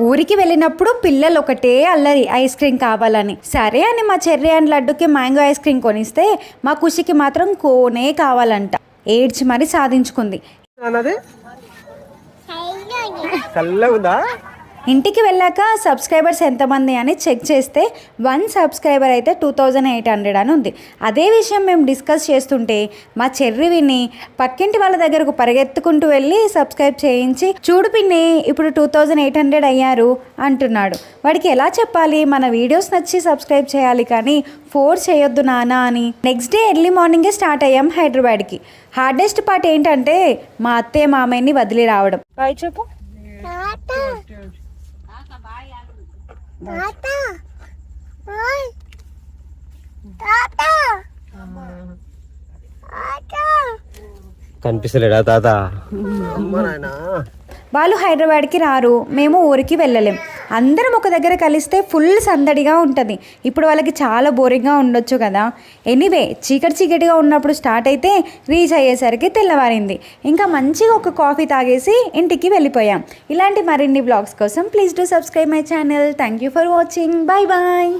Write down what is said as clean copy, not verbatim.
ఊరికి వెళ్ళినప్పుడు పిల్లలు ఒకటే అల్లరి ఐస్ క్రీమ్ కావాలని. సరే అని మా చెర్రీ అండ్ లడ్డుకి మ్యాంగో ఐస్ క్రీమ్ కొనిస్తే మా ఖుషికి మాత్రం కోనే కావాలంట. ఏడ్చి మరి సాధించుకుంది. ఇంటికి వెళ్ళాక సబ్స్క్రైబర్స్ ఎంతమంది అని చెక్ చేస్తే 1 సబ్స్క్రైబర్ అయితే 2800 అని ఉంది. అదే విషయం మేము డిస్కస్ చేస్తుంటే మా చెర్రి విని పక్కింటి వాళ్ళ దగ్గరకు పరిగెత్తుకుంటూ వెళ్ళి సబ్స్క్రైబ్ చేయించి, చూడు పిన్ని ఇప్పుడు 2800 అయ్యారు అంటున్నాడు. వాడికి ఎలా చెప్పాలి మన వీడియోస్ నచ్చి సబ్స్క్రైబ్ చేయాలి కానీ ఫోర్స్ చేయొద్దు నానా అని. నెక్స్ట్ డే ఎర్లీ మార్నింగే స్టార్ట్ అయ్యాం హైదరాబాద్కి. హార్డెస్ట్ పార్ట్ ఏంటంటే మా అత్తయ్య మామయ్యని వదిలి రావడం. బాయ్ చెప్పు. కనిపిస్తలేడా తాత? వాళ్ళు హైదరాబాద్కి రారు, మేము ఊరికి వెళ్ళలేం. అందరం ఒక దగ్గర కలిస్తే ఫుల్ సందడిగా ఉంటుంది. ఇప్పుడు వాళ్ళకి చాలా బోరింగ్గా ఉండొచ్చు కదా. ఎనీవే చీకటిగా ఉన్నప్పుడు స్టార్ట్ అయితే రీచ్ అయ్యేసరికి తెల్లవారింది. ఇంకా మంచిగా ఒక కాఫీ తాగేసి ఇంటికి వెళ్ళిపోయాం. ఇలాంటి మరిన్ని బ్లాగ్స్ కోసం please do subscribe my channel. Thank you for watching. Bye bye.